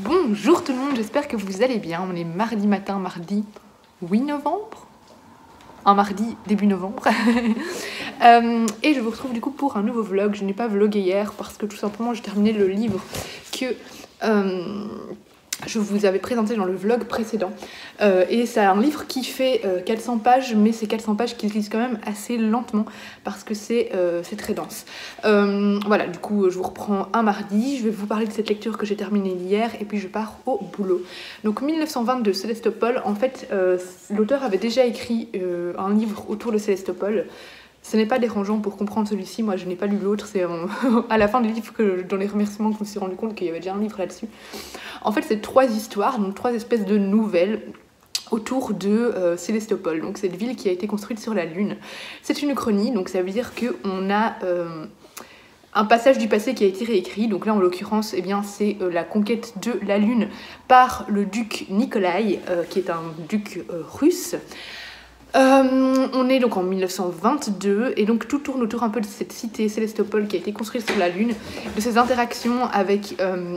Bonjour tout le monde, j'espère que vous allez bien. On est mardi matin, mardi 8 novembre. Un mardi début novembre. Et je vous retrouve du coup pour un nouveau vlog. Je n'ai pas vlogué hier parce que tout simplement j'ai terminé le livre que je vous avais présenté dans le vlog précédent. Et c'est un livre qui fait 400 pages, mais c'est 400 pages qui se lisent quand même assez lentement parce que c'est très dense. Voilà, du coup je vous reprends un mardi, je vais vous parler de cette lecture que j'ai terminée hier et puis je pars au boulot. Donc 1922, Sélestopol, en fait l'auteur avait déjà écrit un livre autour de Sélestopol. Ce n'est pas dérangeant pour comprendre celui-ci, moi je n'ai pas lu l'autre, c'est à la fin du livre que dans les remerciements que je me suis rendu compte qu'il y avait déjà un livre là-dessus. En fait c'est 3 histoires, donc 3 espèces de nouvelles autour de Sélestopol, donc cette ville qui a été construite sur la Lune. C'est une uchronie, donc ça veut dire qu'on a un passage du passé qui a été réécrit, donc là en l'occurrence eh bien, c'est la conquête de la Lune par le duc Nikolai, qui est un duc russe. On est donc en 1922 et donc tout tourne autour un peu de cette cité Sélestopol qui a été construite sur la Lune, de ses interactions avec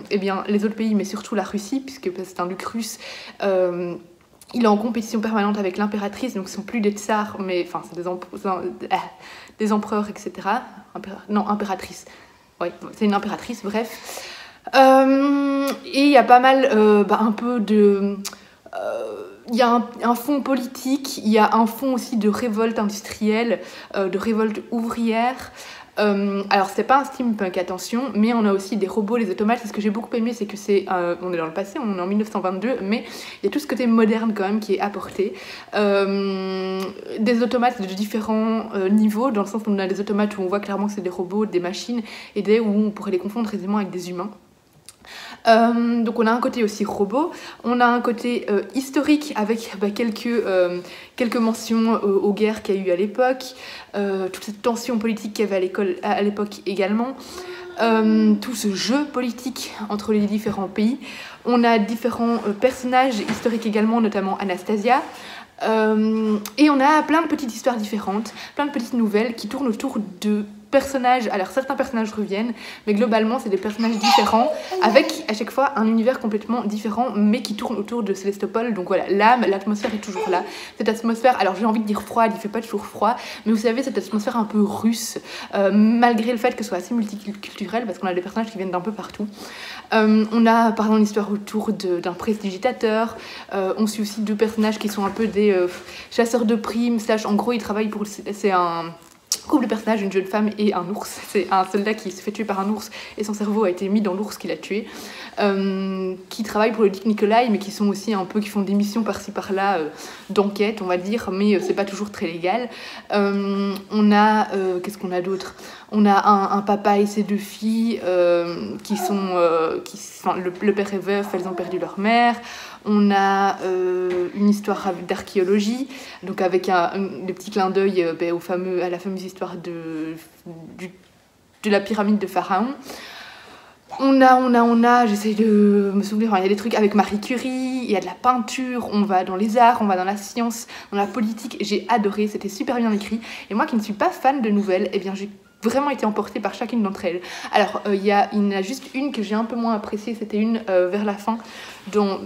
eh bien, les autres pays mais surtout la Russie puisque c'est un duc russe. Il est en compétition permanente avec l'impératrice, donc ce ne sont plus des tsars mais enfin c'est des empereurs etc. Non, impératrice, ouais, c'est une impératrice, bref. Et il y a pas mal un peu de... il y a un fond politique, il y a un fond aussi de révolte industrielle, de révolte ouvrière. Alors c'est pas un steampunk, attention, mais on a aussi des robots, les automates. Et ce que j'ai beaucoup aimé, c'est que on est dans le passé, on est en 1922, mais il y a tout ce côté moderne quand même qui est apporté. Des automates de différents niveaux, dans le sens où on a des automates où on voit clairement que c'est des robots, des machines, et des où on pourrait les confondre aisément avec des humains. Donc on a un côté aussi robot, on a un côté historique avec quelques mentions aux guerres qu'il y a eu à l'époque, toute cette tension politique qu'il y avait à l'époque également, tout ce jeu politique entre les différents pays. On a différents personnages historiques également, notamment Anastasia. Et on a plein de petites histoires différentes, plein de petites nouvelles qui tournent autour de personnages. Alors certains personnages reviennent, mais globalement c'est des personnages différents avec à chaque fois un univers complètement différent mais qui tourne autour de Sélestopol. Donc voilà, l'atmosphère est toujours là, cette atmosphère, alors j'ai envie de dire froide, il fait pas toujours froid, mais vous savez cette atmosphère un peu russe, malgré le fait que ce soit assez multiculturel parce qu'on a des personnages qui viennent d'un peu partout. On a par exemple une histoire autour d'un prestidigitateur, on suit aussi 2 personnages qui sont un peu des chasseurs de primes, en gros ils travaillent pour... c'est un couple de personnages, une jeune femme et un ours. C'est un soldat qui se fait tuer par un ours et son cerveau a été mis dans l'ours qui l'a tué, qui travaillent pour le duc Nikolai mais qui sont aussi un peu, qui font des missions par-ci par-là d'enquête on va dire, mais c'est pas toujours très légal. On a qu'est-ce qu'on a d'autre? On a un papa et ses 2 filles qui sont le père est veuf, elles ont perdu leur mère. On a une histoire d'archéologie, donc avec des petits clins d'œil à la fameuse histoire de la pyramide de Pharaon. On a, j'essaie de me souvenir, il y a des trucs avec Marie Curie, il y a de la peinture, on va dans les arts, on va dans la science, dans la politique. J'ai adoré, c'était super bien écrit. Et moi qui ne suis pas fan de nouvelles, eh bien j'ai vraiment été emportée par chacune d'entre elles. Alors il y en a juste une que j'ai un peu moins appréciée, c'était une vers la fin dont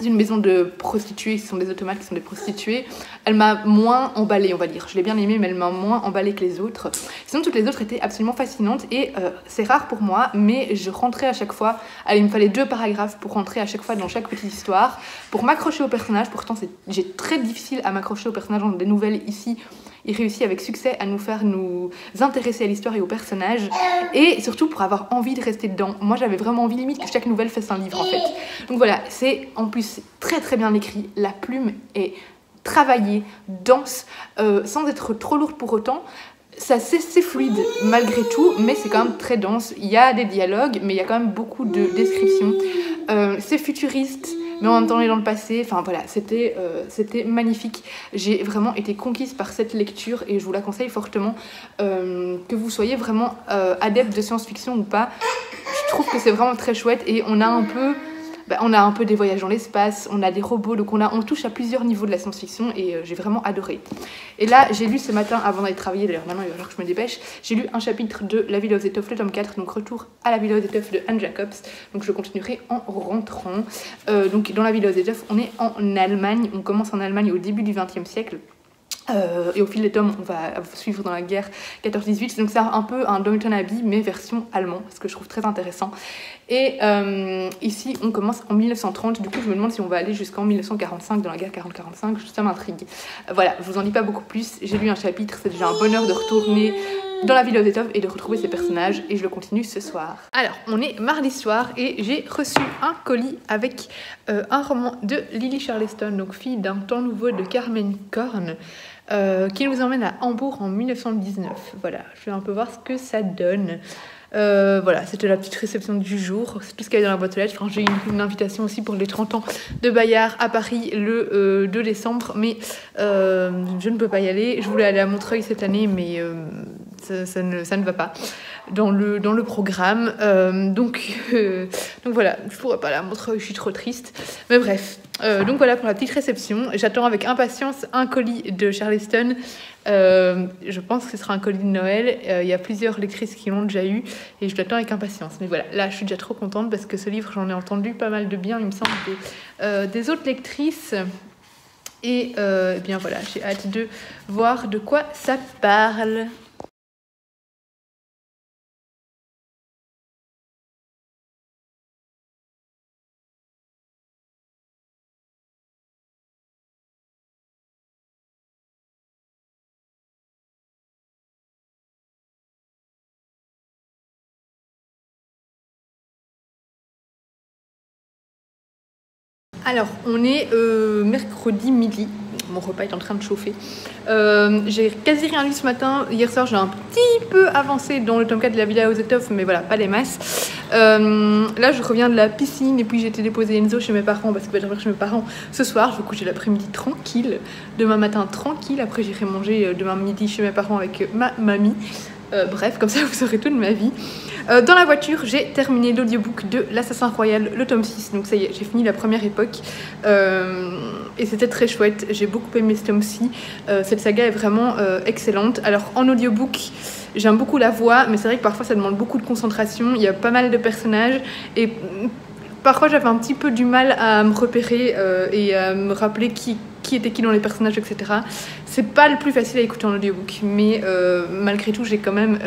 une maison de prostituées, ce sont des automates qui sont des prostituées. Elle m'a moins emballée, on va dire. Je l'ai bien aimée, mais elle m'a moins emballée que les autres. Sinon, toutes les autres étaient absolument fascinantes et c'est rare pour moi, mais je rentrais à chaque fois. Allez, il me fallait 2 paragraphes pour rentrer à chaque fois dans chaque petite histoire, pour m'accrocher au personnage. Pourtant, j'ai très difficile à m'accrocher au personnage dans des nouvelles ici. Il réussit avec succès à nous faire nous intéresser à l'histoire et aux personnages et surtout pour avoir envie de rester dedans. Moi j'avais vraiment envie limite que chaque nouvelle fasse un livre en fait. Donc voilà, c'est en plus très très bien écrit, la plume est travaillée, dense, sans être trop lourde pour autant. C'est fluide malgré tout, mais c'est quand même très dense. Il y a des dialogues, mais il y a quand même beaucoup de descriptions. C'est futuriste, mais en même temps on est dans le passé. Enfin voilà, c'était magnifique. J'ai vraiment été conquise par cette lecture et je vous la conseille fortement, que vous soyez vraiment adepte de science-fiction ou pas. Je trouve que c'est vraiment très chouette et on a un peu on a un peu des voyages dans l'espace, on a des robots, donc on touche à plusieurs niveaux de la science-fiction et j'ai vraiment adoré. Et là, j'ai lu ce matin, avant d'aller travailler, d'ailleurs maintenant il va falloir que je me dépêche, j'ai lu un chapitre de La Ville aux étoffes, le tome 4, donc retour à La Ville aux étoffes de Anne Jacobs, donc je continuerai en rentrant. Donc dans La Ville aux étoffes, on est en Allemagne, on commence en Allemagne au début du XXe siècle. Et au fil des tomes, on va suivre dans la guerre 14-18. Donc c'est un peu un Downton Abbey, mais version allemand, ce que je trouve très intéressant. Et ici, on commence en 1930. Du coup, je me demande si on va aller jusqu'en 1945, dans la guerre 40-45. Ça m'intrigue. Voilà, je vous en dis pas beaucoup plus. J'ai lu un chapitre, c'est déjà un bonheur de retourner dans La Ville aux étoffes et de retrouver ces personnages, et je le continue ce soir. Alors, on est mardi soir et j'ai reçu un colis avec un roman de Lily Charleston, donc fille d'un temps nouveau de Carmen Korn, qui nous emmène à Hambourg en 1919. Voilà, je vais un peu voir ce que ça donne. Voilà, c'était la petite réception du jour, c'est tout ce qu'il y avait dans la boîte aux lettres. Enfin, j'ai une invitation aussi pour les 30 ans de Bayard à Paris le 2 décembre, mais je ne peux pas y aller. Je voulais aller à Montreuil cette année, mais ça ne va pas dans le programme. Donc voilà, je pourrais pas aller à Montreuil, je suis trop triste. Mais bref, donc voilà pour la petite réception. J'attends avec impatience un colis de Charleston. Je pense que ce sera un colis de Noël. Il y a plusieurs lectrices qui l'ont déjà eu et je l'attends avec impatience. Mais voilà, là je suis déjà trop contente parce que ce livre, j'en ai entendu pas mal de bien, il me semble, des autres lectrices. Et bien voilà, j'ai hâte de voir de quoi ça parle. Alors, on est mercredi midi. Mon repas est en train de chauffer. J'ai quasi rien lu ce matin. Hier soir, j'ai un petit peu avancé dans le tome 4 de La Villa aux étoffes, mais voilà, pas les masses. Là, je reviens de la piscine et puis j'ai été déposer Enzo chez mes parents parce que je vais chez mes parents ce soir. Je vais coucher l'après-midi tranquille. Demain matin, tranquille. Après, j'irai manger demain midi chez mes parents avec ma mamie. Bref, comme ça, vous saurez tout de ma vie. Dans la voiture, j'ai terminé l'audiobook de L'Assassin Royal, le tome 6. Donc ça y est, j'ai fini la première époque. Et c'était très chouette. J'ai beaucoup aimé ce tome-ci. Cette saga est vraiment excellente. Alors, en audiobook, j'aime beaucoup la voix, mais c'est vrai que parfois, ça demande beaucoup de concentration. Il y a pas mal de personnages. Et parfois, j'avais un petit peu du mal à me repérer et à me rappeler qui était qui dans les personnages, etc. C'est pas le plus facile à écouter en audiobook, mais malgré tout, j'ai quand même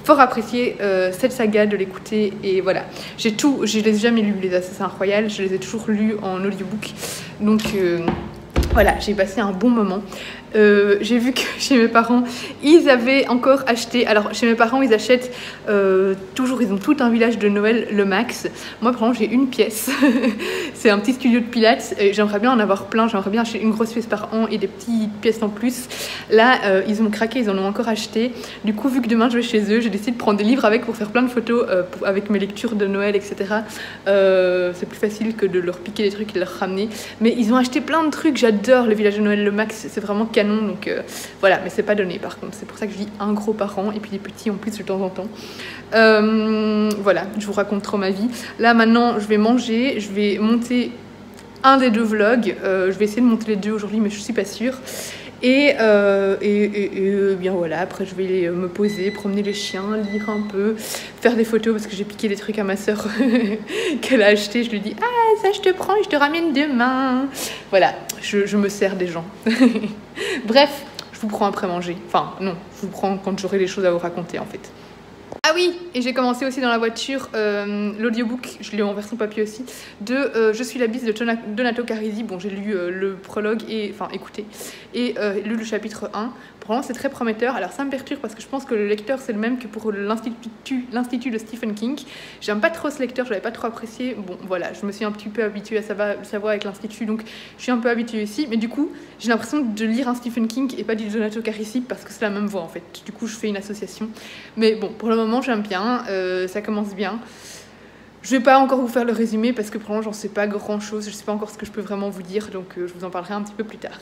fort apprécié cette saga, de l'écouter. Et voilà, je les ai jamais lus, les Assassins Royal, je les ai toujours lus en audiobook. Donc voilà, j'ai passé un bon moment. J'ai vu que chez mes parents, ils avaient encore acheté. Alors, chez mes parents, ils achètent toujours, ils ont tout un village de Noël, le max. Moi, par exemple, j'ai une pièce. C'est un petit studio de pilates. J'aimerais bien en avoir plein. J'aimerais bien acheter une grosse pièce par an et des petites pièces en plus. Là, ils ont craqué, ils en ont encore acheté. Du coup, vu que demain je vais chez eux, j'ai décidé de prendre des livres avec pour faire plein de photos avec mes lectures de Noël, etc. C'est plus facile que de leur piquer des trucs et de leur ramener. Mais ils ont acheté plein de trucs. J'adore le village de Noël, le max. C'est vraiment canon, donc voilà, mais c'est pas donné par contre, c'est pour ça que je dis un gros par an et puis des petits en plus de temps en temps. Voilà, je vous raconte trop ma vie. Là maintenant je vais manger, je vais monter un des deux vlogs, je vais essayer de monter les deux aujourd'hui mais je suis pas sûre. Et bien voilà, après je vais me poser, promener les chiens, lire un peu, faire des photos parce que j'ai piqué des trucs à ma soeur qu'elle a acheté. Je lui dis ah ça je te prends et je te ramène demain. Voilà, je me sers des gens. Bref, je vous prends après manger. Enfin non, je vous prends quand j'aurai des choses à vous raconter en fait. Ah oui, et j'ai commencé aussi dans la voiture l'audiobook, je l'ai en version papier aussi, de Je suis la bise de Donato Carisi. Bon, j'ai lu le prologue, écouté, et lu le chapitre 1. Pour l'instant, c'est très prometteur. Alors ça me perturbe parce que je pense que le lecteur, c'est le même que pour l'Institut de Stephen King. J'aime pas trop ce lecteur, je l'avais pas trop apprécié. Bon, voilà, je me suis un petit peu habituée à sa voix avec l'Institut, donc je suis un peu habituée ici. Mais du coup, j'ai l'impression de lire un Stephen King et pas du Donato Carisi parce que c'est la même voix en fait. Du coup, je fais une association. Mais bon, pour le moment, j'aime bien, ça commence bien. Je vais pas encore vous faire le résumé parce que pour le moment, j'en sais pas grand chose. Je sais pas encore ce que je peux vraiment vous dire, donc je vous en parlerai un petit peu plus tard.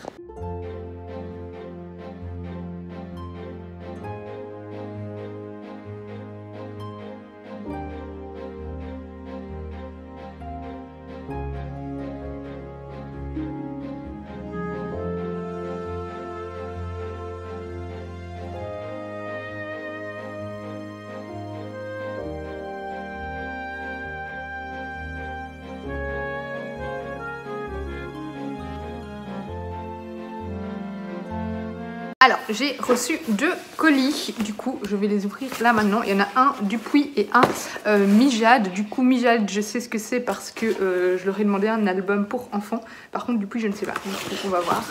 Alors, j'ai reçu 2 colis, du coup, je vais les ouvrir là maintenant. Il y en a un Dupuis et un Mijade. Du coup, Mijade, je sais ce que c'est parce que je leur ai demandé un album pour enfants. Par contre, Dupuis, je ne sais pas. Donc, on va voir.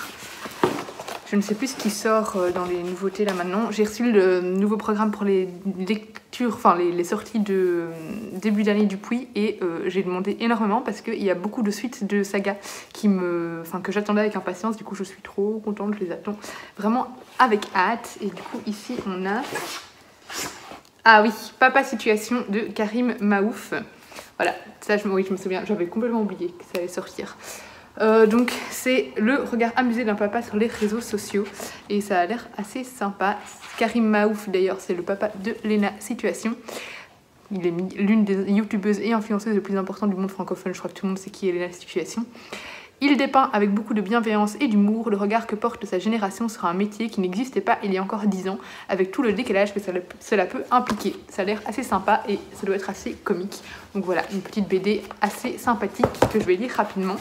Je ne sais plus ce qui sort dans les nouveautés là maintenant. J'ai reçu le nouveau programme pour les lectures, enfin les sorties de début d'année Dupuis et j'ai demandé énormément parce qu'il y a beaucoup de suites de sagas que j'attendais avec impatience. Du coup, je suis trop contente, je les attends vraiment avec hâte. Et du coup, ici, on a... Ah oui, Papa Situation de Karim Maouf. Voilà, ça, oui, je me souviens, j'avais complètement oublié que ça allait sortir. Donc c'est le regard amusé d'un papa sur les réseaux sociaux et ça a l'air assez sympa. Karim Maouf d'ailleurs, c'est le papa de Lena Situation. Il est l'une des youtubeuses et influenceuses les plus importantes du monde francophone. Je crois que tout le monde sait qui est Lena Situation. Il dépeint avec beaucoup de bienveillance et d'humour le regard que porte sa génération sur un métier qui n'existait pas il y a encore 10 ans, avec tout le décalage que cela peut impliquer. Ça a l'air assez sympa et ça doit être assez comique. Donc voilà, une petite BD assez sympathique que je vais lire rapidement.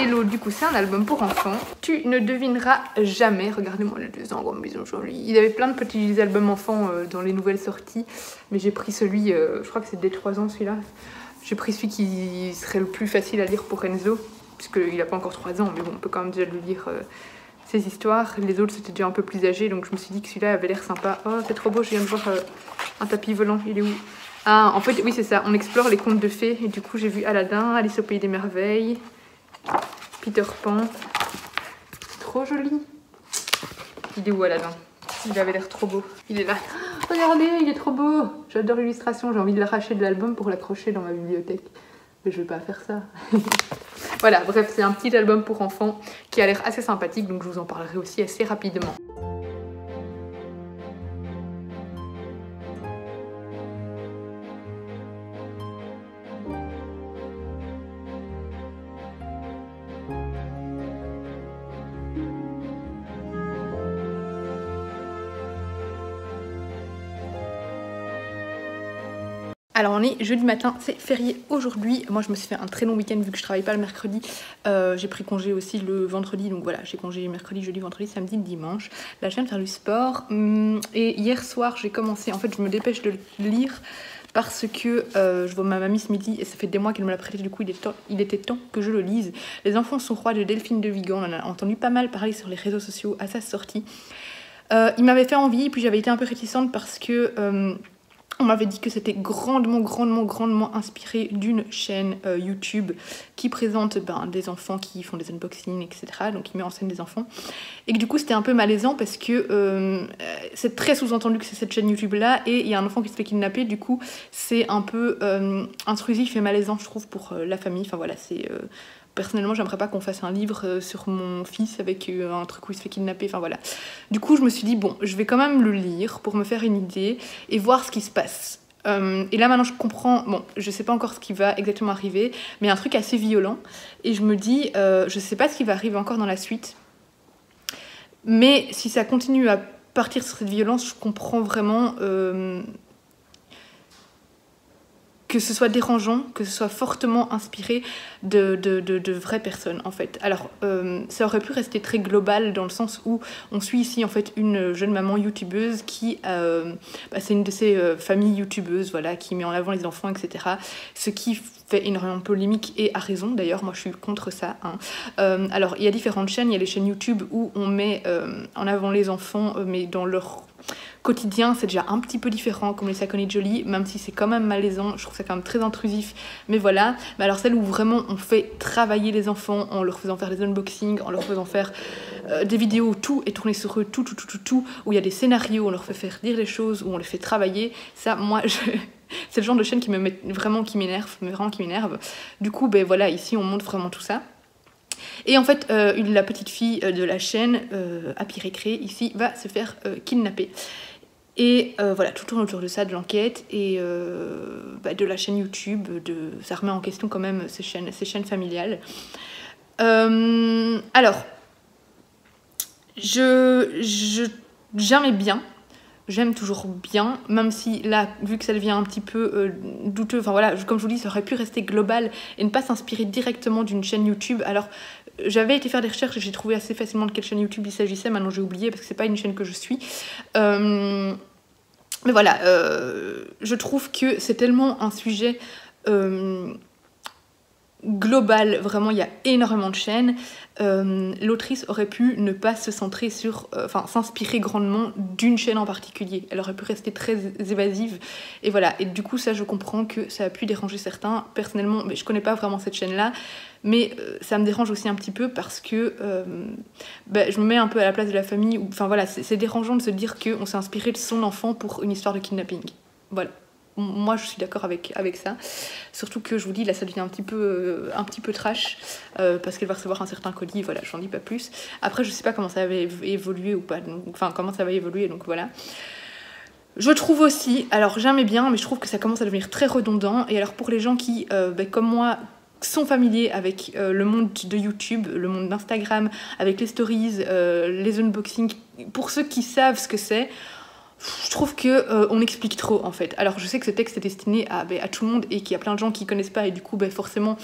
Et l'autre, du coup, c'est un album pour enfants. Tu ne devineras jamais. Regardez-moi les 2 ans, comme ils sont jolis. Il y avait plein de petits albums enfants dans les nouvelles sorties, mais j'ai pris celui, je crois que c'est dès 3 ans celui-là. J'ai pris celui qui serait le plus facile à lire pour Enzo, puisqu'il n'a pas encore 3 ans, mais bon, on peut quand même déjà lui lire ses histoires. Les autres, c'était déjà un peu plus âgé, donc je me suis dit que celui-là avait l'air sympa. Oh, c'est trop beau, je viens de voir un tapis volant. Il est où? Ah, en fait, oui, c'est ça. On explore les contes de fées, et du coup, j'ai vu Aladdin, Alice au Pays des Merveilles, Peter Pan. Trop joli. Il est où Aladdin? Il avait l'air trop beau. Il est là. Regardez, il est trop beau. J'adore l'illustration. J'ai envie de l'arracher de l'album pour l'accrocher dans ma bibliothèque. Mais je vais pas faire ça. Voilà, bref, c'est un petit album pour enfants qui a l'air assez sympathique, donc je vous en parlerai aussi assez rapidement. Alors on est jeudi matin, c'est férié aujourd'hui. Moi je me suis fait un très long week-end vu que je travaille pas le mercredi. J'ai pris congé aussi le vendredi, donc voilà, j'ai congé mercredi, jeudi, vendredi, samedi, dimanche. Là je viens de faire du sport. Et hier soir j'ai commencé, en fait je me dépêche de le lire parce que je vois ma mamie ce midi et ça fait des mois qu'elle me l'a prêté, du coup il était temps que je le lise. Les enfants sont rois de Delphine de Vigan, on en a entendu pas mal parler sur les réseaux sociaux à sa sortie. Il m'avait fait envie, puis j'avais été un peu réticente parce que... on m'avait dit que c'était grandement inspiré d'une chaîne YouTube qui présente des enfants qui font des unboxings, etc. Donc qui met en scène des enfants. Et que du coup c'était un peu malaisant parce que c'est très sous-entendu que c'est cette chaîne YouTube là et il y a un enfant qui se fait kidnapper. Du coup c'est un peu intrusif et malaisant je trouve pour la famille. Enfin voilà, c'est... Personnellement, j'aimerais pas qu'on fasse un livre sur mon fils avec un truc où il se fait kidnapper, enfin voilà. Du coup, je me suis dit, bon, je vais quand même le lire pour me faire une idée et voir ce qui se passe. Et là, maintenant, je comprends, bon, je sais pas encore ce qui va exactement arriver, mais un truc assez violent. Et je me dis, je sais pas ce qui va arriver encore dans la suite. Mais si ça continue à partir sur cette violence, je comprends vraiment... que ce soit dérangeant, que ce soit fortement inspiré de vraies personnes en fait. Alors ça aurait pu rester très global dans le sens où on suit ici en fait une jeune maman youtubeuse qui c'est une de ces familles youtubeuses voilà, qui met en avant les enfants etc. Ce qui fait énormément de polémique et à raison d'ailleurs, moi je suis contre ça hein. Alors il y a différentes chaînes, il y a les chaînes YouTube où on met en avant les enfants mais dans leur quotidien c'est déjà un petit peu différent comme les Saconi Jolie, même si c'est quand même malaisant, je trouve ça quand même très intrusif, mais voilà. Mais alors celle où vraiment on fait travailler les enfants en leur faisant faire des unboxings, en leur faisant faire des vidéos où tout est tourné sur eux, tout, où il y a des scénarios, on leur fait faire dire des choses, où on les fait travailler, ça moi c'est le genre de chaîne qui m'énerve. Du coup ben voilà, ici on montre vraiment tout ça. Et en fait, la petite fille de la chaîne, Happy Récré, ici, va se faire kidnapper. Et voilà, tout tourne autour de ça, de l'enquête et de la chaîne YouTube. Ça remet en question quand même ces chaînes familiales. Alors, j'aimais bien. J'aime toujours bien, même si là, vu que ça devient un petit peu douteux, enfin voilà, comme je vous dis, ça aurait pu rester global et ne pas s'inspirer directement d'une chaîne YouTube. Alors, j'avais été faire des recherches et j'ai trouvé assez facilement de quelle chaîne YouTube il s'agissait. Maintenant j'ai oublié parce que c'est pas une chaîne que je suis. Mais voilà, je trouve que c'est tellement un sujet global, vraiment il y a énormément de chaînes. L'autrice aurait pu ne pas se centrer sur, s'inspirer grandement d'une chaîne en particulier. Elle aurait pu rester très évasive. Et voilà, et du coup ça je comprends que ça a pu déranger certains. Personnellement, mais je connais pas vraiment cette chaîne-là, mais ça me dérange aussi un petit peu parce que je me mets un peu à la place de la famille. Enfin voilà, c'est dérangeant de se dire qu'on s'est inspiré de son enfant pour une histoire de kidnapping. Voilà. Moi, je suis d'accord avec ça. Surtout que je vous dis, là, ça devient un petit peu trash parce qu'elle va recevoir un certain colis. Voilà, j'en dis pas plus. Après, je sais pas comment ça va évoluer ou pas. Comment ça va évoluer. Donc voilà. Je trouve aussi, alors j'aimais bien, mais je trouve que ça commence à devenir très redondant. Et alors pour les gens qui, comme moi, sont familiers avec le monde de YouTube, le monde d'Instagram, avec les stories, les unboxings, pour ceux qui savent ce que c'est, je trouve que on explique trop en fait. Alors je sais que ce texte est destiné à tout le monde et qu'il y a plein de gens qui connaissent pas et du coup forcément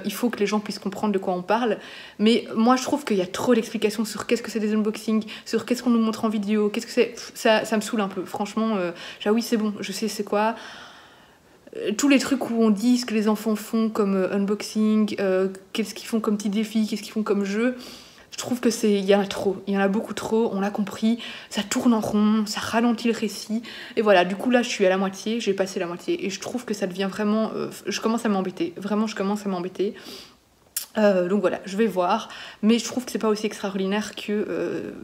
il faut que les gens puissent comprendre de quoi on parle. Mais moi je trouve qu'il y a trop d'explications sur qu'est-ce que c'est des unboxings, sur qu'est-ce qu'on nous montre en vidéo, qu'est-ce que c'est. Ça me saoule un peu. Franchement, oui c'est bon, je sais c'est quoi. Tous les trucs où on dit ce que les enfants font comme unboxing, qu'est-ce qu'ils font comme petits défis, qu'est-ce qu'ils font comme jeu. Je trouve que il y en a trop, il y en a beaucoup trop, on l'a compris, ça tourne en rond, ça ralentit le récit, et voilà, du coup là je suis à la moitié, j'ai passé la moitié, et je trouve que ça devient vraiment, je commence à m'embêter, vraiment je commence à m'embêter, donc voilà, je vais voir, mais je trouve que c'est pas aussi extraordinaire que,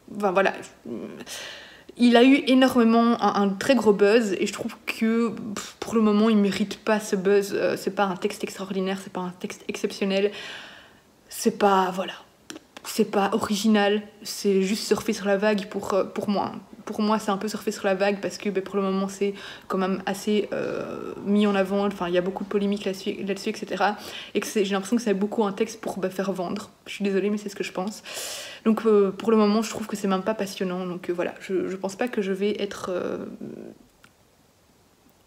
voilà, il a eu énormément un très gros buzz, et je trouve que pour le moment il mérite pas ce buzz, c'est pas un texte extraordinaire, c'est pas un texte exceptionnel, c'est pas, voilà. C'est pas original, c'est juste surfer sur la vague pour moi. Pour moi, c'est un peu surfer sur la vague parce que pour le moment, c'est quand même assez mis en avant. Enfin, il y a beaucoup de polémiques là-dessus, etc. Et que j'ai l'impression que c'est beaucoup un texte pour faire vendre. Je suis désolée, mais c'est ce que je pense. Donc, pour le moment, je trouve que c'est même pas passionnant. Donc, voilà, je pense pas que je vais être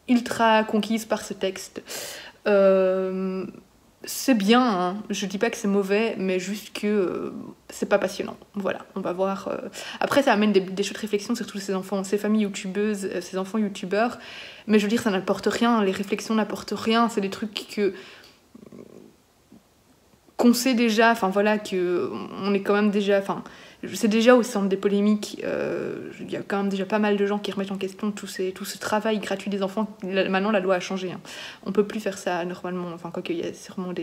ultra conquise par ce texte. C'est bien, hein. Je dis pas que c'est mauvais, mais juste que c'est pas passionnant. Voilà, on va voir. Après, ça amène des choses de réflexion sur tous ces enfants, ces familles youtubeuses, ces enfants youtubeurs. Mais je veux dire, ça n'apporte rien, les réflexions n'apportent rien, c'est des trucs qu'on sait déjà, enfin voilà, qu'on est quand même déjà. C'est déjà au centre des polémiques, il y a quand même déjà pas mal de gens qui remettent en question tout ce travail gratuit des enfants. Maintenant, la loi a changé. Hein. On peut plus faire ça normalement. Enfin, quoique, il y a sûrement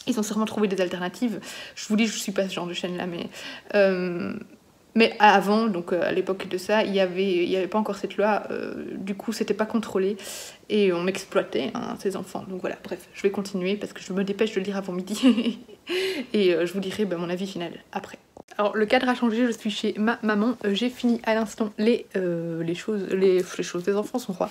ils ont sûrement trouvé des alternatives. Je vous dis, je suis pas ce genre de chaîne-là, mais avant, donc à l'époque de ça, il y avait pas encore cette loi. Du coup, c'était pas contrôlé et on exploitait ces enfants. Donc voilà, bref, je vais continuer parce que je me dépêche de le lire avant midi et je vous dirai mon avis final après. Alors le cadre a changé, je suis chez ma maman, j'ai fini à l'instant les choses des enfants sont rois.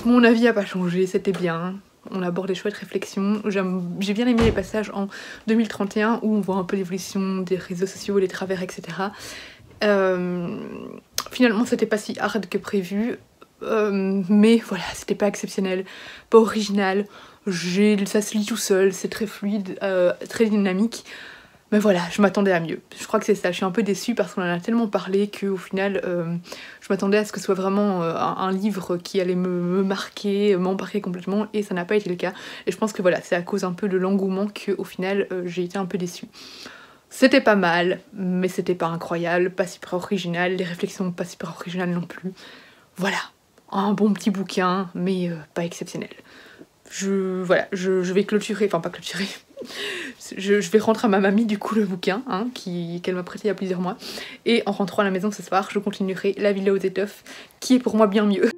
Mon avis a pas changé, c'était bien, on aborde des chouettes réflexions, j'ai bien aimé les passages en 2031 où on voit un peu l'évolution des réseaux sociaux, les travers, etc. Finalement c'était pas si hard que prévu, mais voilà, c'était pas exceptionnel, pas original, ça se lit tout seul, c'est très fluide, très dynamique. Mais voilà, je m'attendais à mieux. Je crois que c'est ça. Je suis un peu déçue parce qu'on en a tellement parlé qu'au final, je m'attendais à ce que ce soit vraiment un livre qui allait me marquer, m'embarquer complètement, et ça n'a pas été le cas. Et je pense que voilà, c'est à cause un peu de l'engouement qu'au final, j'ai été un peu déçue. C'était pas mal, mais c'était pas incroyable, pas super original, les réflexions pas super originales non plus. Voilà, un bon petit bouquin, mais pas exceptionnel. Je vais clôturer, enfin pas clôturer, je vais rendre à ma mamie du coup le bouquin qu'elle m'a prêté il y a plusieurs mois, et en rentrant à la maison ce soir je continuerai La Villa aux étoffes qui est pour moi bien mieux.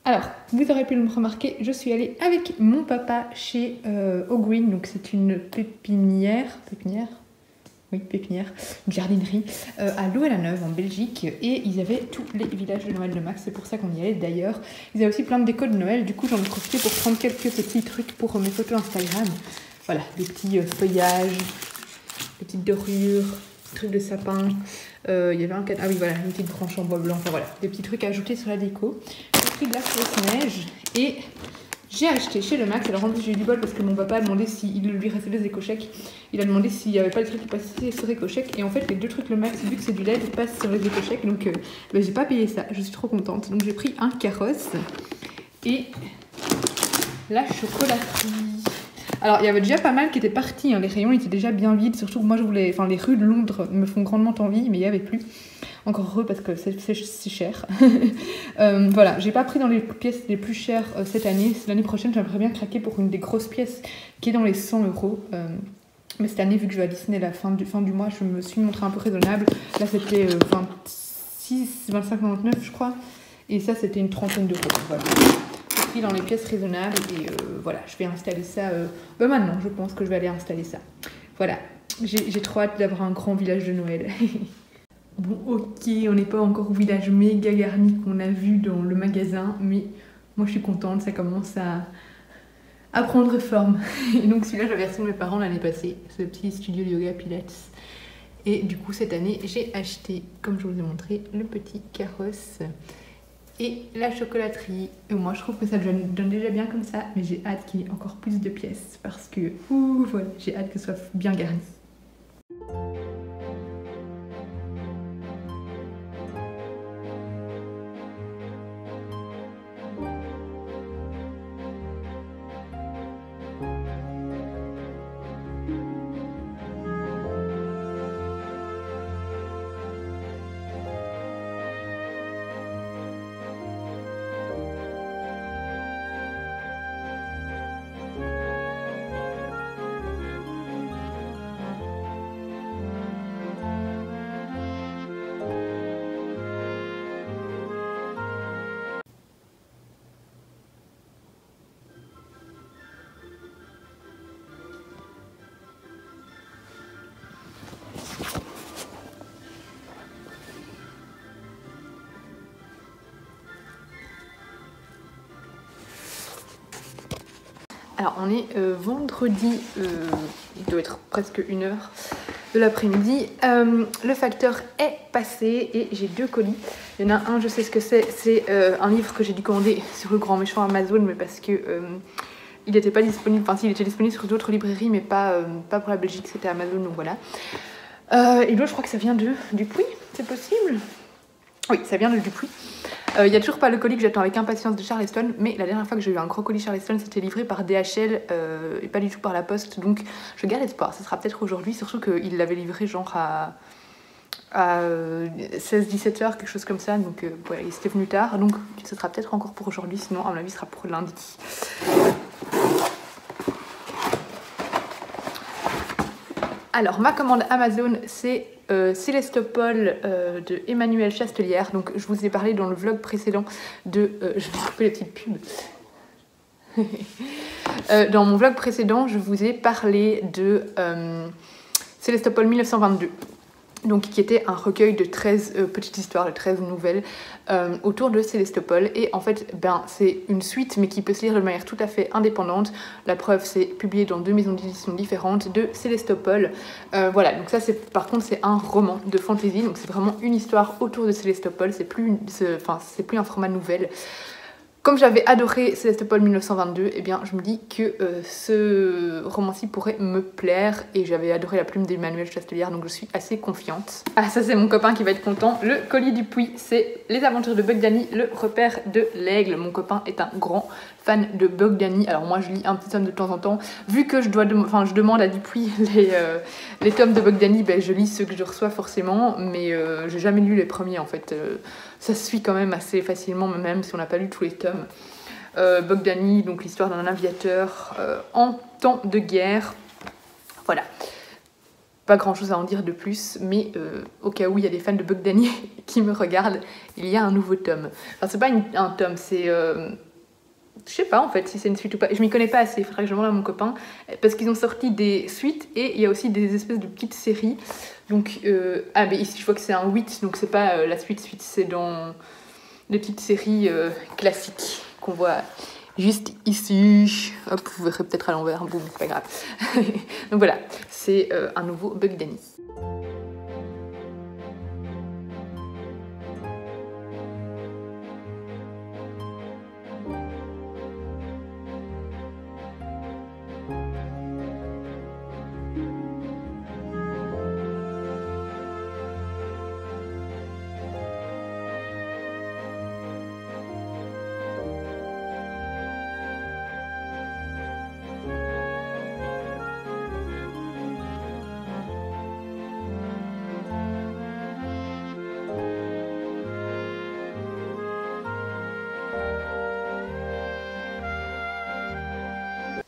Alors, vous aurez pu le remarquer, je suis allée avec mon papa chez O'Green, donc c'est une pépinière, une jardinerie à Louvain-la-Neuve en Belgique, et ils avaient tous les villages de Noël de Max, c'est pour ça qu'on y allait d'ailleurs. Ils avaient aussi plein de déco de Noël, du coup j'en ai profité pour prendre quelques petits trucs pour mes photos Instagram. Voilà, des petits feuillages, des petites dorures, des trucs de sapin. Il y avait un cadre, ah oui voilà, une petite branche en bois blanc, enfin voilà, des petits trucs à ajouter sur la déco. J'ai pris de la fausse neige et j'ai acheté chez le Max. Alors en plus j'ai eu du bol parce que mon papa a demandé s'il lui restait des éco-chèques. Il a demandé s'il n'y avait pas des trucs qui passaient sur éco-chèques. Et en fait les deux trucs le Max, vu que c'est du LED, passent sur les éco-chèques. Donc j'ai pas payé ça, je suis trop contente. Donc j'ai pris un carrosse et la chocolaterie. Alors il y avait déjà pas mal qui étaient partis, hein. Les rayons étaient déjà bien vides. Surtout que moi je voulais, enfin les rues de Londres me font grandement envie, mais il n'y avait plus. Encore heureux parce que c'est si cher. Voilà, j'ai pas pris dans les pièces les plus chères cette année. L'année prochaine, j'aimerais bien craquer pour une des grosses pièces qui est dans les 100 €. Mais cette année, vu que je vais à Disney la fin du mois, je me suis montrée un peu raisonnable. Là, c'était 25,99 je crois. Et ça, c'était une trentaine d'euros. Voilà. J'ai pris dans les pièces raisonnables et voilà, je vais installer ça. Maintenant, je pense que je vais aller installer ça. Voilà, j'ai trop hâte d'avoir un grand village de Noël. Bon, ok, on n'est pas encore au village méga garni qu'on a vu dans le magasin, mais moi je suis contente, ça commence à prendre forme. Et donc celui-là, j'avais reçu de mes parents l'année passée, ce petit studio de yoga pilates. Et du coup, cette année, j'ai acheté, comme je vous ai montré, le petit carrosse et la chocolaterie. Et moi, je trouve que ça donne déjà bien comme ça, mais j'ai hâte qu'il y ait encore plus de pièces parce que, voilà, j'ai hâte que ce soit bien garni. Alors on est vendredi, il doit être presque 1h de l'après-midi. Le facteur est passé et j'ai 2 colis. Il y en a un, je sais ce que c'est un livre que j'ai dû commander sur le grand méchant Amazon, mais parce que il n'était pas disponible, enfin s'il était disponible sur d'autres librairies, mais pas pour la Belgique, c'était Amazon, donc voilà. Et l'autre, je crois que ça vient de Dupuis, c'est possible? Oui, ça vient de Dupuis. Il n'y a toujours pas le colis que j'attends avec impatience de Charleston, mais la dernière fois que j'ai eu un gros colis Charleston, c'était livré par DHL et pas du tout par la poste, donc je garde espoir. Ce sera peut-être aujourd'hui, surtout qu'il l'avait livré genre à 16-17 heures, quelque chose comme ça, donc voilà, il était venu tard, donc ce sera peut-être encore pour aujourd'hui, sinon à mon avis ce sera pour lundi. Alors ma commande Amazon, c'est Célestopol de Emmanuelle Chastelière. Donc je vous ai parlé dans le vlog précédent de... je vais couper les petites pubs. Dans mon vlog précédent, je vous ai parlé de Célestopol 1922. Donc, qui était un recueil de 13 petites histoires, de 13 nouvelles autour de Célestopol. Et en fait, c'est une suite, mais qui peut se lire de manière tout à fait indépendante. La preuve, c'est publié dans 2 maisons d'édition différentes de Célestopol. Voilà, donc ça, par contre, c'est un roman de fantasy. Donc, c'est vraiment une histoire autour de Célestopol. C'est plus un format nouvelle. Comme j'avais adoré Célestopol 1922, eh bien, je me dis que ce roman-ci pourrait me plaire. Et j'avais adoré la plume d'Emmanuelle Chastelière, donc je suis assez confiante. Ah, ça c'est mon copain qui va être content. Le colis du Puy, c'est Les Aventures de Bugdani, le repère de l'aigle. Mon copain est un grand fan de Bugdani. Alors moi, je lis un petit tome de temps en temps. Vu que je demande à Dupuis les tomes de Bugdani, je lis ceux que je reçois forcément. Mais j'ai jamais lu les premiers, en fait. Ça se suit quand même assez facilement, même si on n'a pas lu tous les tomes. Bugdani, donc l'histoire d'un aviateur en temps de guerre. Voilà. pas grand chose à en dire de plus, mais au cas où il y a des fans de Bug Danny qui me regardent, il y a un nouveau tome. Enfin, c'est pas un tome, c'est... je sais pas en fait si c'est une suite ou pas. Je m'y connais pas assez, il faudrait que je demande à mon copain. Parce qu'ils ont sorti des suites et il y a aussi des espèces de petites séries. Donc, ah, mais ici je vois que c'est un 8, donc c'est pas la suite, c'est dans les petites séries classiques qu'on voit juste ici. Hop, vous verrez peut-être à l'envers, boum, c'est pas grave. Donc voilà, c'est un nouveau Bug Danny.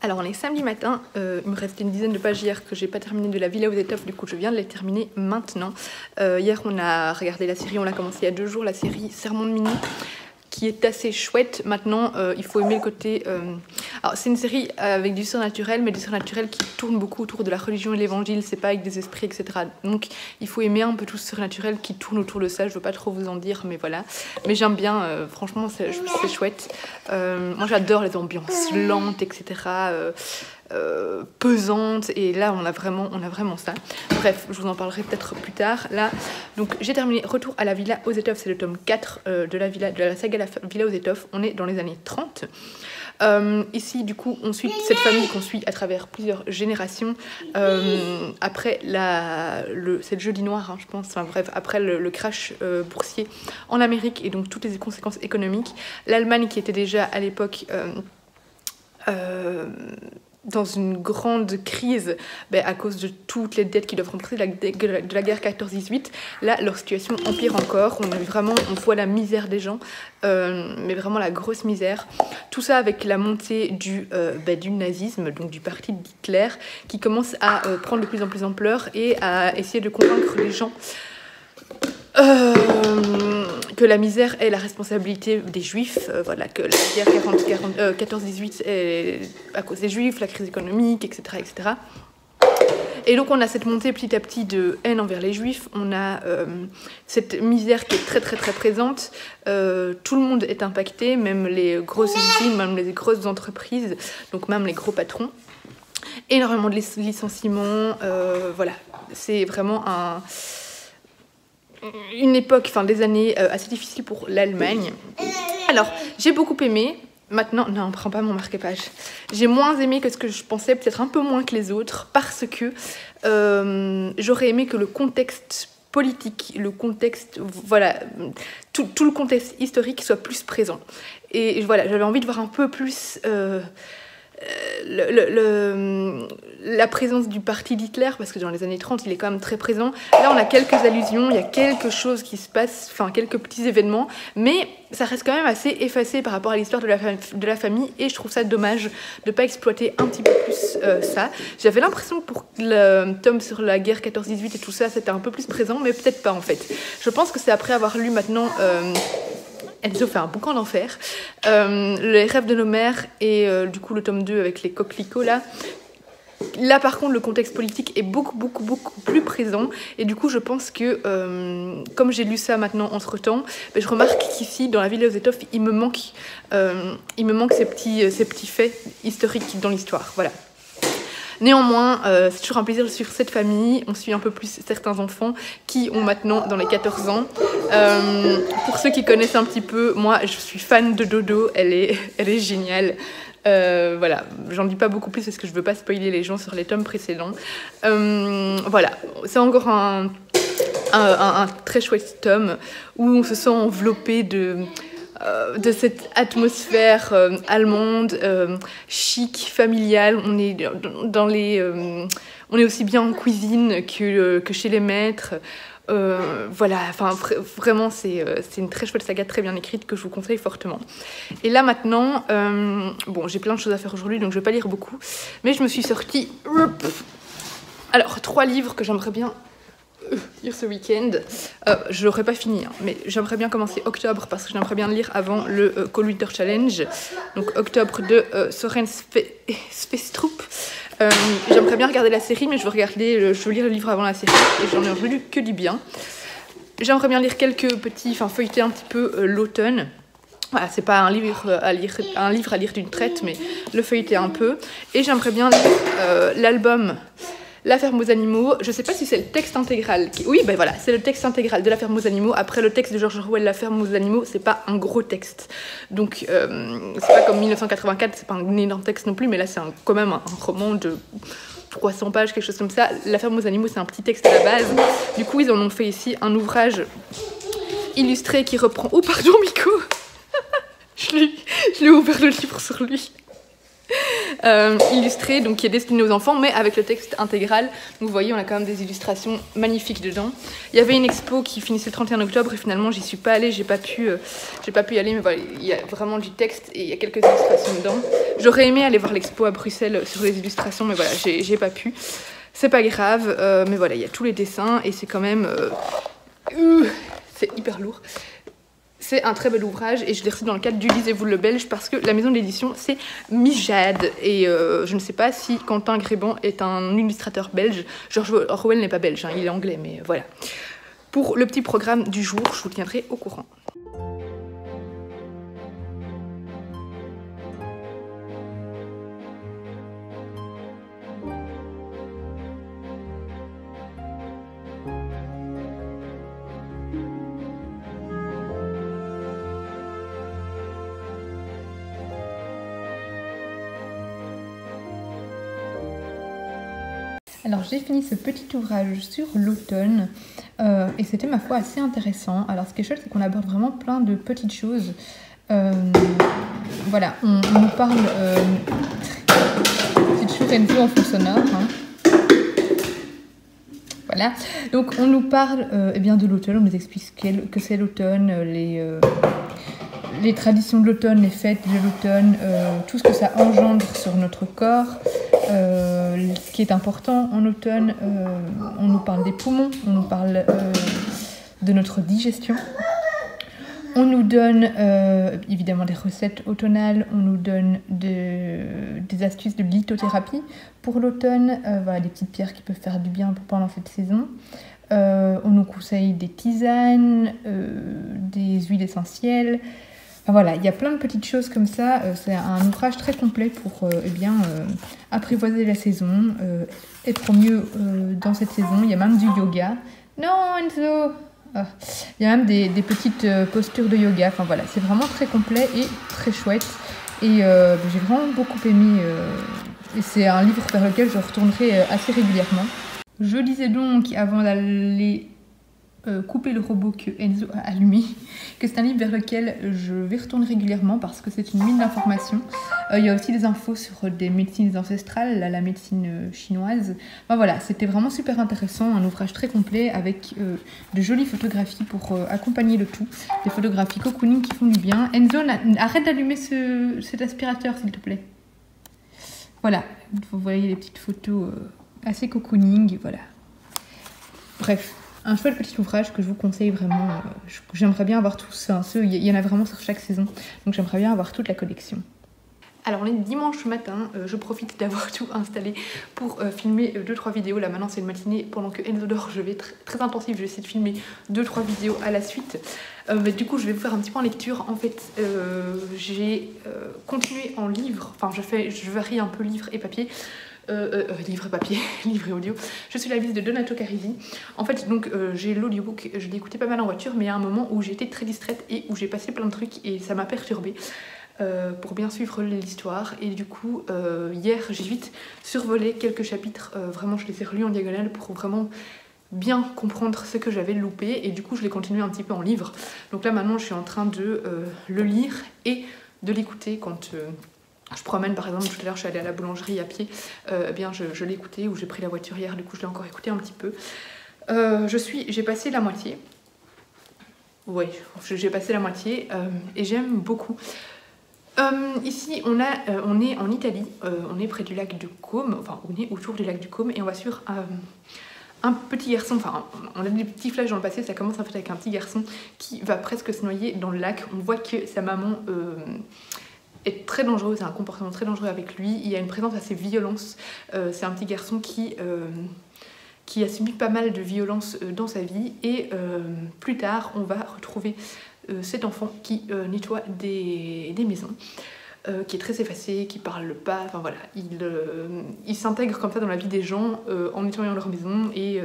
Alors on est samedi matin, il me restait une dizaine de pages hier que j'ai pas terminé de la Villa aux étoffes, du coup je viens de les terminer maintenant. Hier on a regardé la série, on l'a commencé il y a 2 jours, la série Sermon de minuit, qui est assez chouette. Maintenant il faut aimer le côté... Alors c'est une série avec du surnaturel, mais du surnaturel qui tourne beaucoup autour de la religion et l'évangile, c'est pas avec des esprits, etc. Donc il faut aimer un peu tout ce surnaturel qui tourne autour de ça, je veux pas trop vous en dire, mais voilà. Mais j'aime bien, franchement c'est chouette. Moi j'adore les ambiances lentes, etc. Pesantes, et là on a vraiment ça. Bref, je vous en parlerai peut-être plus tard. Là, donc j'ai terminé Retour à la Villa aux étoffes, c'est le tome 4 de la saga La Villa aux étoffes. On est dans les années 30. Ici du coup on suit cette famille qu'on suit à travers plusieurs générations après c'est le jeudi noir, hein, je pense, enfin bref, après le crash boursier en Amérique et donc toutes les conséquences économiques. L'Allemagne qui était déjà à l'époque dans une grande crise à cause de toutes les dettes qu'ils doivent rembourser de la guerre 14-18. Là, leur situation empire encore. On voit la misère des gens, mais vraiment la grosse misère. Tout ça avec la montée du nazisme, donc du parti d'Hitler, qui commence à prendre de plus en plus d'ampleur et à essayer de convaincre les gens que la misère est la responsabilité des juifs, voilà, que la guerre 14-18 est à cause des juifs, la crise économique, etc., etc. Et donc on a cette montée petit à petit de haine envers les juifs, on a cette misère qui est très très très présente, tout le monde est impacté, même les grosses usines, même les grosses entreprises, donc même les gros patrons. Énormément de licenciements, voilà, c'est vraiment une époque, enfin des années assez difficiles pour l'Allemagne. Alors, j'ai beaucoup aimé. Maintenant, non, prends pas mon marque-page. J'ai moins aimé que ce que je pensais, peut-être un peu moins que les autres, parce que j'aurais aimé que le contexte politique, le contexte, voilà, tout le contexte historique soit plus présent. Et voilà, j'avais envie de voir un peu plus... la présence du parti d'Hitler, parce que dans les années 30 il est quand même très présent. Là on a quelques allusions, il y a quelque chose qui se passe, enfin quelques petits événements, mais ça reste quand même assez effacé par rapport à l'histoire de la famille, et je trouve ça dommage de ne pas exploiter un petit peu plus ça. J'avais l'impression que pour le tome sur la guerre 14-18 et tout ça c'était un peu plus présent, mais peut-être pas en fait. Je pense que c'est après avoir lu maintenant Enzo fait un boucan d'enfer, les rêves de nos mères, et du coup le tome 2 avec les coquelicots là. Là par contre le contexte politique est beaucoup plus présent, et du coup je pense que comme j'ai lu ça maintenant entre temps, je remarque qu'ici dans la Villa aux étoffes il me manque ces petits faits historiques dans l'histoire, voilà. Néanmoins, c'est toujours un plaisir de suivre cette famille. On suit un peu plus certains enfants qui ont maintenant dans les 14 ans. Pour ceux qui connaissent un petit peu, moi je suis fan de Dodo, elle est géniale. Voilà, j'en dis pas beaucoup plus parce que je veux pas spoiler les gens sur les tomes précédents. Voilà, c'est encore un très chouette tome où on se sent enveloppé de cette atmosphère allemande, chic, familiale. On est on est aussi bien en cuisine que chez les maîtres. Voilà, enfin vraiment c'est une très chouette saga, très bien écrite, que je vous conseille fortement. Et là maintenant, bon j'ai plein de choses à faire aujourd'hui donc je vais pas lire beaucoup, mais je me suis sortie Alors 3 livres que j'aimerais bien lire ce week-end. Je l'aurais pas fini, hein, mais j'aimerais bien commencer octobre parce que j'aimerais bien le lire avant le Call Winter Challenge. Donc octobre de Soren Sveistrup. J'aimerais bien regarder la série, mais je veux lire le livre avant la série et j'en ai lu que du bien. J'aimerais bien lire quelques petits, feuilleter un petit peu l'automne. Voilà, c'est pas un livre à lire d'une traite, mais le feuilleter un peu. Et j'aimerais bien lire l'album La ferme aux animaux. Je sais pas si c'est le texte intégral. Oui, ben voilà, c'est le texte intégral de La ferme aux animaux. Après, le texte de George Orwell, La ferme aux animaux, c'est pas un gros texte. Donc, c'est pas comme 1984, c'est pas un énorme texte non plus, mais là, c'est quand même un roman de 300 pages, quelque chose comme ça. La ferme aux animaux, c'est un petit texte à la base. Du coup, ils en ont fait ici un ouvrage illustré qui reprend... Oh, pardon, Miko. Je l'ai ouvert le livre sur lui. Illustré, donc qui est destiné aux enfants, mais avec le texte intégral. Donc vous voyez, on a quand même des illustrations magnifiques dedans. Il y avait une expo qui finissait le 31 octobre et finalement j'y suis pas allée, j'ai pas pu y aller, mais voilà, il y a vraiment du texte et il y a quelques illustrations dedans. J'aurais aimé aller voir l'expo à Bruxelles sur les illustrations, mais voilà, j'ai pas pu. C'est pas grave, mais voilà, il y a tous les dessins et c'est quand même... c'est hyper lourd. C'est un très bel ouvrage et je l'ai reçu dans le cadre du Lisez-vous le Belge parce que la maison de l'édition c'est Mijade et je ne sais pas si Quentin Gréban est un illustrateur belge. George Orwell n'est pas belge, hein, il est anglais, mais voilà. Pour le petit programme du jour, je vous tiendrai au courant. Alors j'ai fini ce petit ouvrage sur l'automne et c'était ma foi assez intéressant. Alors ce qui est chouette c'est qu'on aborde vraiment plein de petites choses. Voilà, on nous parle... c'est toujours Enzo en fond sonore. Hein. Voilà, donc on nous parle eh bien de l'automne, on nous explique que c'est l'automne, les traditions de l'automne, les fêtes de l'automne, tout ce que ça engendre sur notre corps. Ce qui est important en automne, on nous parle des poumons, on nous parle de notre digestion. On nous donne évidemment des recettes automnales, on nous donne des astuces de lithothérapie pour l'automne, voilà, des petites pierres qui peuvent faire du bien pendant cette saison. On nous conseille des tisanes, des huiles essentielles. Voilà, il y a plein de petites choses comme ça. C'est un ouvrage très complet pour apprivoiser la saison, être mieux dans cette saison. Il y a même du yoga. Non, Enzo! Il y a même des petites postures de yoga. Enfin voilà, c'est vraiment très complet et très chouette. Et j'ai vraiment beaucoup aimé. Et c'est un livre vers lequel je retournerai assez régulièrement. Je lisais donc, avant d'aller couper le robot que Enzo a allumé, que c'est un livre vers lequel je vais retourner régulièrement parce que c'est une mine d'informations. Il y a aussi des infos sur des médecines ancestrales, la médecine chinoise. Enfin, voilà, c'était vraiment super intéressant, un ouvrage très complet avec de jolies photographies pour accompagner le tout. Des photographies cocooning qui font du bien. Enzo, arrête d'allumer cet aspirateur s'il te plaît. Voilà, vous voyez les petites photos assez cocooning, voilà. Bref. Un chouette petit ouvrage que je vous conseille vraiment. J'aimerais bien avoir tous. Il y en a vraiment sur chaque saison. Donc j'aimerais bien avoir toute la collection. Alors on est dimanche matin, je profite d'avoir tout installé pour filmer 2-3 vidéos. Là maintenant c'est le matinée, pendant que Enzo dort, je vais être très intensive, je vais essayer de filmer 2-3 vidéos à la suite. Mais du coup je vais vous faire un petit peu en lecture. En fait j'ai continué en livre, enfin je varie un peu livre et papier. Livre papier, livre et audio. Je suis la vis de Donato Carisi. En fait, donc j'ai l'audiobook, je l'ai écouté pas mal en voiture, mais il y a un moment où j'étais très distraite et où j'ai passé plein de trucs et ça m'a perturbée pour bien suivre l'histoire. Et du coup, hier, j'ai vite survolé quelques chapitres. Vraiment, je les ai relus en diagonale pour vraiment bien comprendre ce que j'avais loupé. Et du coup, je l'ai continué un petit peu en livre. Donc là, maintenant, je suis en train de le lire et de l'écouter quand... je promène par exemple, tout à l'heure je suis allée à la boulangerie à pied, eh bien je l'ai écouté, ou j'ai pris la voiture hier, du coup je l'ai encore écouté un petit peu. J'ai passé la moitié. Oui, j'ai passé la moitié et j'aime beaucoup. Ici on est en Italie, on est près du lac de Côme, enfin on est autour du lac du Côme et on va suivre un petit garçon, enfin on a des petits flashs dans le passé, ça commence en fait avec un petit garçon qui va presque se noyer dans le lac. On voit que sa maman est très dangereuse, a un comportement très dangereux avec lui, il y a une présence assez violente, c'est un petit garçon qui a subi pas mal de violences dans sa vie et plus tard on va retrouver cet enfant qui nettoie des maisons, qui est très effacé, qui parle pas, enfin voilà, il s'intègre comme ça dans la vie des gens en nettoyant leur maison et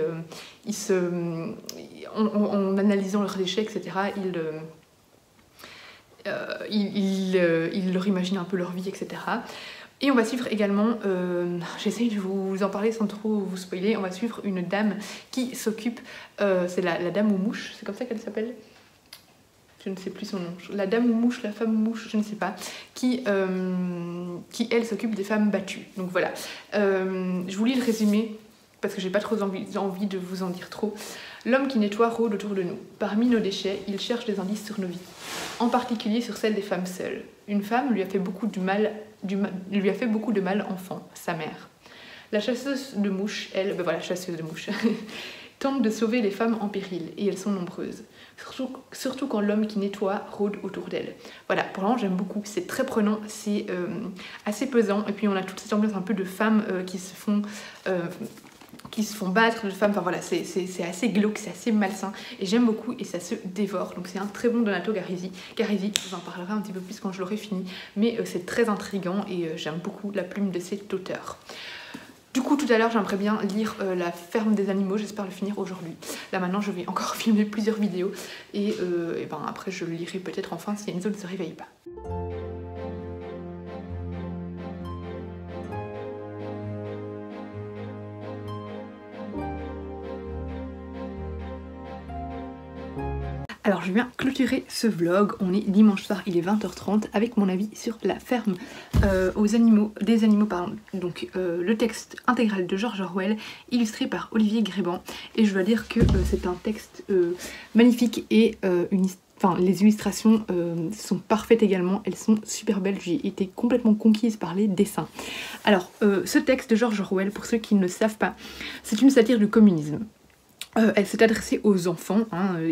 en analysant leurs déchets, etc. Il leur imagine un peu leur vie, etc. Et on va suivre également, j'essaye de vous en parler sans trop vous spoiler, on va suivre une dame qui s'occupe, c'est la dame aux mouches, c'est comme ça qu'elle s'appelle ? Je ne sais plus son nom, la dame aux mouches, la femme mouche, je ne sais pas, qui elle s'occupe des femmes battues. Donc voilà, je vous lis le résumé parce que j'ai pas trop envie de vous en dire trop. L'homme qui nettoie rôde autour de nous. Parmi nos déchets, il cherche des indices sur nos vies, en particulier sur celles des femmes seules. Une femme lui a fait beaucoup de mal enfant, sa mère. La chasseuse de mouches, elle, chasseuse de mouches, tente de sauver les femmes en péril, et elles sont nombreuses. Surtout quand l'homme qui nettoie rôde autour d'elle. Voilà, pour l'instant j'aime beaucoup, c'est très prenant, c'est assez pesant, et puis on a toute cette ambiance un peu de femmes qui se font battre, de femmes, enfin voilà, c'est assez glauque, c'est assez malsain, et j'aime beaucoup, et ça se dévore, donc c'est un très bon Donato Carisi, je vous en parlerai un petit peu plus quand je l'aurai fini, mais c'est très intriguant, et j'aime beaucoup la plume de cet auteur. Du coup, tout à l'heure, j'aimerais bien lire La ferme des animaux, j'espère le finir aujourd'hui. Là, maintenant, je vais encore filmer plusieurs vidéos et après, je le lirai peut-être enfin si Enzo ne se réveille pas. Alors je viens clôturer ce vlog, on est dimanche soir, il est 20h30 avec mon avis sur La ferme des animaux, donc le texte intégral de George Orwell illustré par Olivier Gréban, et je dois dire que c'est un texte magnifique et les illustrations sont parfaites également, elles sont super belles, j'ai été complètement conquise par les dessins. Alors ce texte de George Orwell, pour ceux qui ne le savent pas, c'est une satire du communisme. Elle s'est adressée aux enfants,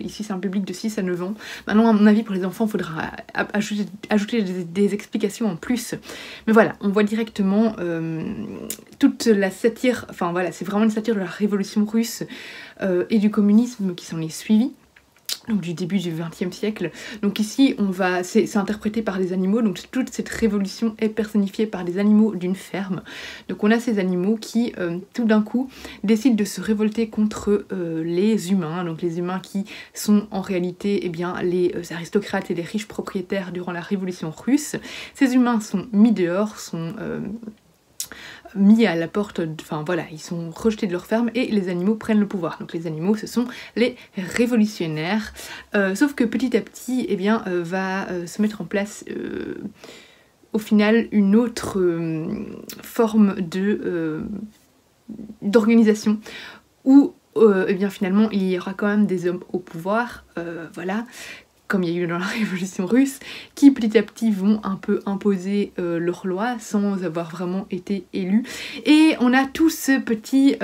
ici c'est un public de 6 à 9 ans. Maintenant à mon avis pour les enfants il faudra ajouter des explications en plus. Mais voilà, on voit directement toute la satire, enfin voilà, c'est vraiment une satire de la révolution russe et du communisme qui s'en est suivi. Donc du début du XXe siècle. Donc ici, c'est interprété par des animaux, donc toute cette révolution est personnifiée par des animaux d'une ferme. Donc on a ces animaux qui, tout d'un coup, décident de se révolter contre les humains, donc les humains qui sont en réalité les aristocrates et les riches propriétaires durant la révolution russe. Ces humains sont mis dehors, sont mis à la porte, enfin voilà, ils sont rejetés de leur ferme et les animaux prennent le pouvoir. Donc les animaux, ce sont les révolutionnaires. Sauf que petit à petit, va se mettre en place au final une autre forme d'organisation où finalement il y aura quand même des hommes au pouvoir, voilà, comme il y a eu dans la révolution russe, qui petit à petit vont un peu imposer leurs lois sans avoir vraiment été élus. Et on a tout ce petit...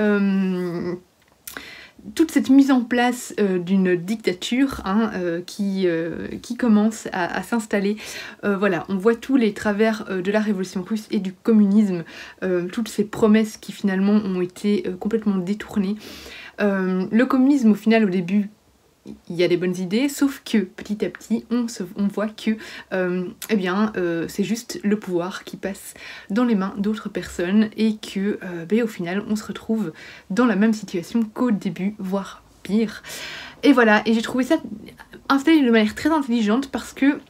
toute cette mise en place d'une dictature qui commence à s'installer. Voilà, on voit tous les travers de la révolution russe et du communisme, toutes ces promesses qui finalement ont été complètement détournées. Le communisme, au final, au début, il y a des bonnes idées, sauf que petit à petit on voit que c'est juste le pouvoir qui passe dans les mains d'autres personnes et que au final on se retrouve dans la même situation qu'au début, voire pire. Et voilà, et j'ai trouvé ça installé de manière très intelligente parce que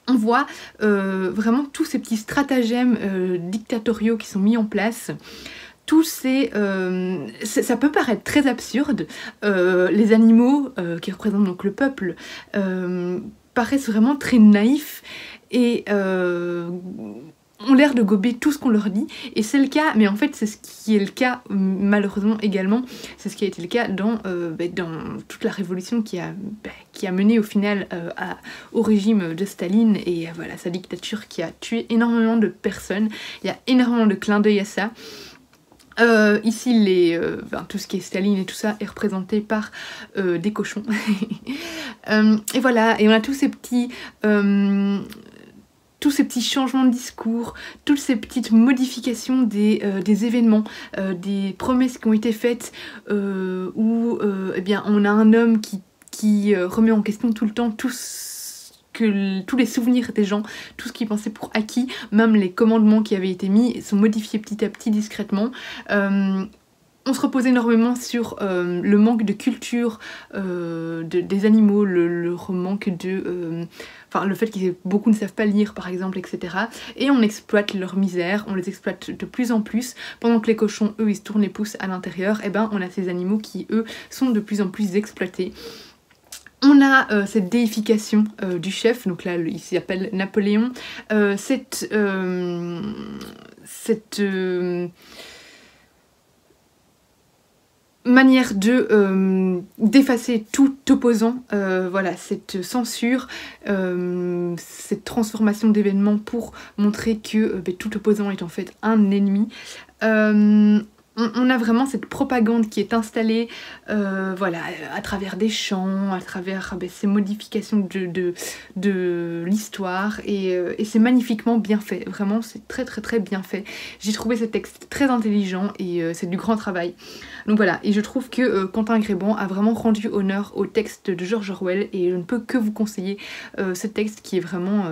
on voit vraiment tous ces petits stratagèmes dictatoriaux qui sont mis en place. Tous ça peut paraître très absurde, les animaux qui représentent donc le peuple paraissent vraiment très naïfs et ont l'air de gober tout ce qu'on leur dit, et c'est le cas, mais en fait c'est ce qui est le cas malheureusement également, c'est ce qui a été le cas dans toute la révolution qui a mené au final au régime de Staline, et voilà, sa dictature qui a tué énormément de personnes. Il y a énormément de clins d'œil à ça. Ici, tout ce qui est Staline et tout ça est représenté par des cochons. Et voilà, et on a tous ces petits changements de discours, toutes ces petites modifications des événements, des promesses qui ont été faites, où eh bien, on a un homme qui remet en question tout le temps tous les souvenirs des gens, tout ce qu'ils pensaient pour acquis, même les commandements qui avaient été mis sont modifiés petit à petit discrètement. On se repose énormément sur le manque de culture des animaux, le manque de... le fait que beaucoup ne savent pas lire par exemple, etc. Et on exploite leur misère, on les exploite de plus en plus, pendant que les cochons, eux, ils se tournent les pouces à l'intérieur, et ben on a ces animaux qui, eux, sont de plus en plus exploités. On a cette déification du chef, donc là il s'appelle Napoléon, cette manière d'effacer tout opposant, voilà, cette censure, cette transformation d'événements pour montrer que tout opposant est en fait un ennemi. On a vraiment cette propagande qui est installée, voilà, à travers des chants, à travers ces modifications de l'histoire, et c'est magnifiquement bien fait, vraiment c'est très très très bien fait. J'ai trouvé ce texte très intelligent, et c'est du grand travail. Donc voilà, et je trouve que Quentin Grébon a vraiment rendu honneur au texte de George Orwell, et je ne peux que vous conseiller ce texte qui est vraiment...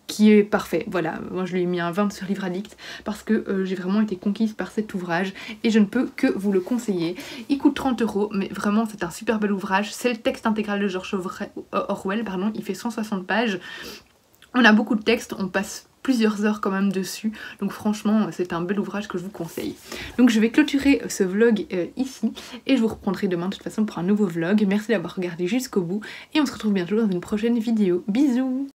qui est parfait, voilà, moi je lui ai mis un 20 sur Livre Addict parce que j'ai vraiment été conquise par cet ouvrage et je ne peux que vous le conseiller. Il coûte 30 €, mais vraiment c'est un super bel ouvrage, c'est le texte intégral de George Orwell, pardon, il fait 160 pages, on a beaucoup de textes, on passe plusieurs heures quand même dessus, donc franchement c'est un bel ouvrage que je vous conseille. Donc je vais clôturer ce vlog ici, et je vous reprendrai demain de toute façon pour un nouveau vlog. Merci d'avoir regardé jusqu'au bout, et on se retrouve bientôt dans une prochaine vidéo. Bisous!